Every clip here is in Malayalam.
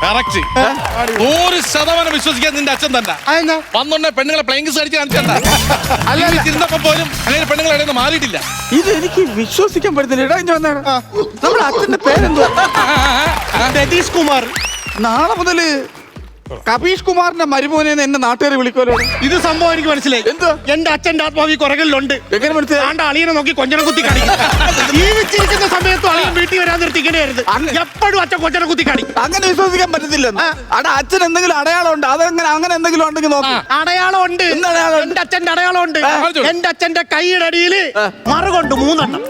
കറക്റ്റ് 100% വിശ്വസിക്കാൻ നിന്റെ അച്ഛൻ തന്നെ വന്നോണ്ടേ പെണ്ണുങ്ങളെ പ്ലെയിങ്സ് അടിച്ച് കാണിച്ചണ്ട ഇരുന്നപ്പോ പോലും അങ്ങനെ പെണ്ണുങ്ങളെ ഇടയിൽ നിന്ന് മാറിയിട്ടില്ല. ഇത് എനിക്ക് വിശ്വസിക്കാൻ പറ്റുന്നില്ല. നമ്മുടെ അച്ഛന്റെ പേരെന്തുവാ? രതീഷ് കുമാർ. നാളെ മുതല് കപീഷ് കുമാറിന്റെ മരുമോനെ എന്നെ നാട്ടുകാരെ വിളിക്കുമല്ലോ. ഇത് സംഭവം എനിക്ക് മനസ്സിലായി. എന്ത്? എന്റെ അച്ഛന്റെ ആത്മാവി കുറകളിലുണ്ട്. എങ്ങനെ മനസ്സിലായി? ആണ്ട് അളിയനെ നോക്കി കൊഞ്ഞനെ കുത്തി കാണിക്കും. ജീവിച്ചിരിക്കുന്ന സമയത്തും അളിയൻ വീട്ടിൽ വരാൻ നിർത്തിക്കണേരുത്. എപ്പോഴും അച്ഛൻ കൊഞ്ഞനെ കുത്തി കാണിക്കും. അങ്ങനെ വിശ്വസിക്കാൻ പറ്റത്തില്ല. അവിടെ അച്ഛൻ എന്തെങ്കിലും അടയാളം ഉണ്ട്. അതെങ്ങനെ അങ്ങനെ എന്തെങ്കിലും ഉണ്ടെങ്കിൽ നോക്കി. അടയാളം ഉണ്ട്. എന്റെ അച്ഛന്റെ അടയാളം ഉണ്ട്. എന്റെ അച്ഛന്റെ കൈയുടെ അടിയില് മറുകൊണ്ട് 3 എണ്ണം.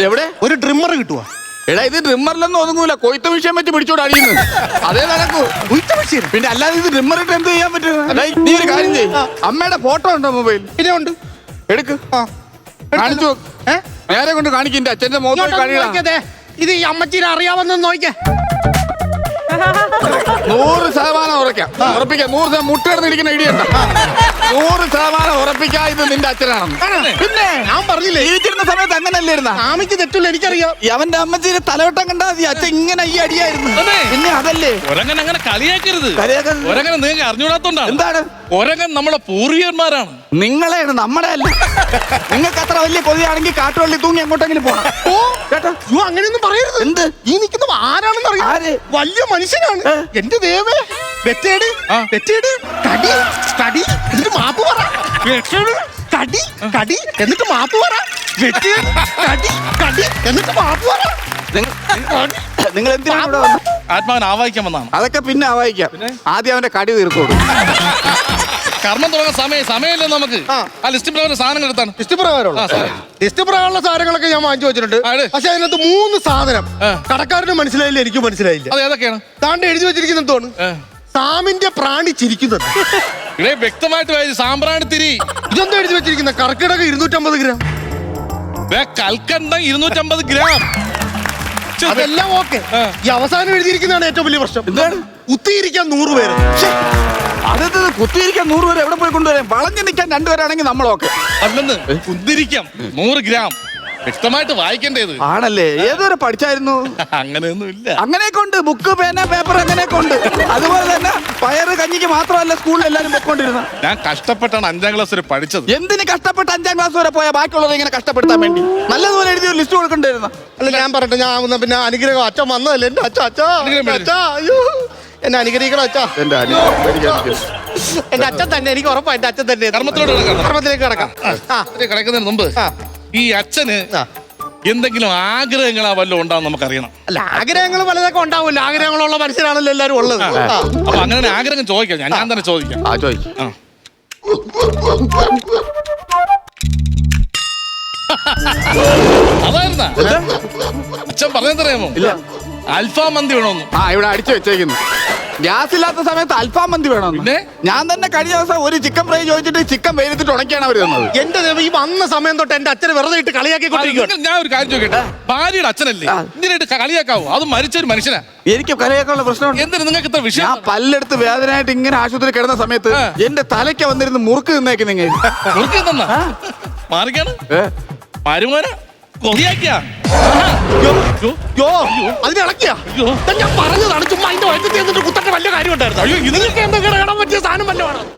എവിടെ ഒരു ഡ്രിമ്മർ കിട്ടുവാ. എടാ ഇത് ഡ്രിമ്മറിലൊന്നും ഒതുങ്ങൂല. കൊയ്ത്ത വിഷയം വെച്ച് പിടിച്ചോട് അടിയുന്നു. അതേ നടക്കൂ. പിന്നെ അല്ലാതെ ഇത് ഡ്രിമ്മർ ഇട്ട് എന്ത് ചെയ്യാൻ പറ്റും? നീ ഒരു കാര്യം ചെയ്യും. അമ്മയുടെ ഫോട്ടോ ഉണ്ടോ മൊബൈൽ? പിന്നെ ഉണ്ട്. എടുക്ക്. കാണിച്ചു. നേരെ കൊണ്ട് കാണിക്കും. എന്റെ അച്ഛന്റെ മുഖത്ത് കാണിക്കേ. ഇത് ഈ അമ്മച്ചീനെ അറിയാമെന്ന് നോക്കിയേ. 100% ഉറപ്പിക്കാം. 100% മുട്ടെടുത്തിരിക്കുന്ന ഇടിയുണ്ട്. 100% ഉറപ്പിക്കാം ഇത് നിന്റെ അച്ഛനാണെന്ന്. പിന്നെ ഞാൻ പറഞ്ഞില്ലേ ജീവിച്ചിരുന്ന സമയത്ത് അങ്ങനല്ലായിരുന്ന. ആമിക്ക് തെറ്റില്ല എനിക്കറിയാം. അവന്റെ അമ്മച്ചീനെ തലവട്ടം കണ്ടാ മതി. അച്ഛൻ ഇങ്ങനെ ഈ അടിയായിരുന്നു. പിന്നെ അതല്ലേ ഒരങ്ങനെ അങ്ങനെ കളിയാക്കരുത്. ഒരങ്ങനെ നിങ്ങൾക്ക് അറിഞ്ഞൂടാത്തോണ്ടാണ്. എന്താണ് ഒരങ്ങൻ നമ്മളെ പൂർവികന്മാരാണ്. നിങ്ങളെയാണ്, നമ്മളെ അല്ല. നിങ്ങൾക്ക് അത്ര വലിയ കൊതിയാണെങ്കിൽ കാട്ടുവള്ളി തൂങ്ങി എങ്ങോട്ടെങ്കിലും പോകണം. കേട്ടോ അങ്ങനെയൊന്നും പറയരുത്. എന്ത്? ഈ നിൽക്കുന്ന ആരാണെന്ന് അറിയാം. വലിയ മനുഷ്യനാണ്. എന്റെ ദേവേ. വെറ്റേട് വെറ്റേട് കടി കടി എന്നിട്ട് മാപ്പ് പറ. വെറ്റേട് കടി കടി എന്നിട്ട് മാപ്പ് പറ. വെറ്റേട് കടി കടി എന്നിട്ട് മാപ്പ് പറ. നിങ്ങൾ എന്തിനാണ് ആത്മാവിനെ ആവാഹിക്കാൻ വന്നാണ്. അതൊക്കെ പിന്നെ ആവാഹിക്കാം. ആദ്യം അവന്റെ കടി തീർക്കോളൂ. കർമ്മം തുടങ്ങാൻ സമയമില്ല നമുക്ക്. ആ ലിസ്റ്റ് പ്രകാരം സാധനങ്ങൾ എടുത്താണ്. ലിസ്റ്റ് പ്രകാരമുള്ള സാധനങ്ങളൊക്കെ ഞാൻ വാങ്ങിച്ചു വെച്ചിട്ടുണ്ട്. പക്ഷെ അതിനകത്ത് 3 സാധനം കടക്കാരന് മനസ്സിലായില്ല, എനിക്ക് മനസ്സിലായില്ല. അത് ഏതൊക്കെയാണ്? താണ്ട് എഴുതി വെച്ചിരിക്കുന്നത് തോന്നുന്നു സാമിന്റെ പ്രാണി ചിരിക്കുന്നത്. ഇവിടെ വ്യക്തമായിട്ട് സാമ്പ്രാണി തിരി. ഇതെന്താ എഴുതി വെച്ചിരിക്കുന്ന? കർക്കിടക 250 ഗ്രാം. കൽക്കണ്ട 250 ഗ്രാം. അതെല്ലാം ഓക്കെ. ഈ അവസാനം എഴുതിയിരിക്കുന്നതാണ് ഏറ്റവും വലിയ പ്രശ്നം. എന്താണ്? കുത്തിയിരിക്കാൻ 100 പേര്. അതത് കുത്തിയിരിക്കാൻ 100 പേര് എവിടെ പോയി കൊണ്ടുവരാം? വളഞ്ഞു നിൽക്കാൻ 2 പേരാണെങ്കിൽ നമ്മളൊക്കെ. അല്ലെന്ന് കുത്തിരിക്കാം 100 ഗ്രാം. വ്യക്തമായിട്ട് വായിക്കേണ്ടത് ആണല്ലേ? ഏതുവരെ പഠിച്ചായിരുന്നു? അങ്ങനെയൊന്നും ഇല്ല. അങ്ങനെയൊക്കെ ഉണ്ട്. ബുക്ക് പേന പേപ്പർ അങ്ങനെയൊക്കെ ഉണ്ട്. അതുപോലെ തന്നെ പയറ് കഞ്ഞിക്ക് മാത്രമല്ല സ്കൂളിൽ എല്ലാരും പൊക്കോണ്ടിരുന്ന. ഞാൻ കഷ്ടപ്പെട്ടാണ് 5ാം ക്ലാസ് വരെ പഠിച്ചത്. എന്തിന് കഷ്ടപ്പെട്ട് 5ാം ക്ലാസ് വരെ പോയാൽ ബാക്കിയുള്ളത് ഇങ്ങനെ കഷ്ടപ്പെടുത്താൻ വേണ്ടി? നല്ലതുപോലെ എഴുതി ഒരു ലിസ്റ്റ് കൊടുക്കണ്ടായിരുന്ന. അല്ല ഞാൻ പറയട്ടെ, ഞാൻ പിന്നെ അനുഗ്രഹം അച്ഛൻ വന്നതല്ലേ. എന്റെ അച്ഛാ അയ്യോ എന്നെ അനുഗ്രഹിക്കണം അച്ഛാ. എന്റെ അച്ഛൻ തന്നെ, എനിക്ക് ഉറപ്പാ എന്റെ അച്ഛൻ തന്നെ. കർമ്മത്തിലേക്ക് കിടക്കാം. കിടക്കുന്നതിന് മുമ്പ് ഈ അച്ഛന് എന്തെങ്കിലും ആഗ്രഹങ്ങളാ വല്ലതും ഉണ്ടാവും നമുക്കറിയണം. അല്ല ആഗ്രഹങ്ങൾ പലതൊക്കെ ഉണ്ടാവില്ല. ആഗ്രഹങ്ങളുള്ള മനുഷ്യരാണല്ലോ എല്ലാരും ഉള്ളത്. അപ്പൊ അങ്ങനെ ആഗ്രഹം ചോദിക്കാം. ഞാൻ തന്നെ ചോദിക്കാം. അതായിരുന്ന അച്ഛൻ പറഞ്ഞറിയാമോ? അൽഫാം മന്തി വേണമെന്ന്. ഇവിടെ അടിച്ചു വെച്ചേക്കുന്നു. ഗ്യാസ് ഇല്ലാത്ത സമയത്ത് അൽഫാം മന്തി വേണം. പിന്നെ ഞാൻ തന്നെ കഴിഞ്ഞ ദിവസം ഒരു ചിക്കൻ ഫ്രൈ ചോദിച്ചിട്ട് ചിക്കൻ വെയിലത്തിട്ട് ഉണക്കിയാണ് അവർ തന്നത്. എന്റെ ഈ വന്ന സമയം തൊട്ട് എന്റെ അച്ഛനെ വെറുതെ ഇട്ട് കളിയാക്കിക്കൊണ്ടിരിക്കും. ഞാൻ ഒരു കാര്യം ചോദിക്കട്ടെ, ഭാര്യയുടെ അച്ഛനല്ലേ ഇതിനായിട്ട് കളിയാക്കാവോ? അത് മരിച്ചൊരു മനുഷ്യനാ. എനിക്ക് കളിയാക്കാനുള്ള പ്രശ്നമുണ്ട്. എന്തിനാ നിങ്ങൾക്ക് ഇത്ര വിഷയം? ഞാൻ പല്ലെടുത്ത് വേദനയായിട്ട് ഇങ്ങനെ ആശുപത്രി കിടന്ന സമയത്ത് എന്റെ തലയ്ക്ക് വന്നിരുന്ന് മുറുക്ക് നിന്നേക്ക്. നിങ്ങൾ മുറുക്ക് തന്നാ മാറിക്കാണ് മരുമോനെ കൊതിയാക്കിയാ അതിനിളക്കിയാ. ഞാൻ പറഞ്ഞതാണ് ചുമ്മാ അതിന്റെ വയറ്റത്തിൽ കുത്തന്റെ വലിയ കാര്യം ഉണ്ടായിരുന്നു. അയ്യോ ഇതിനൊക്കെ എന്തൊക്കെ ഇടാൻ പറ്റിയ സാധനം വല്ലതാണ്.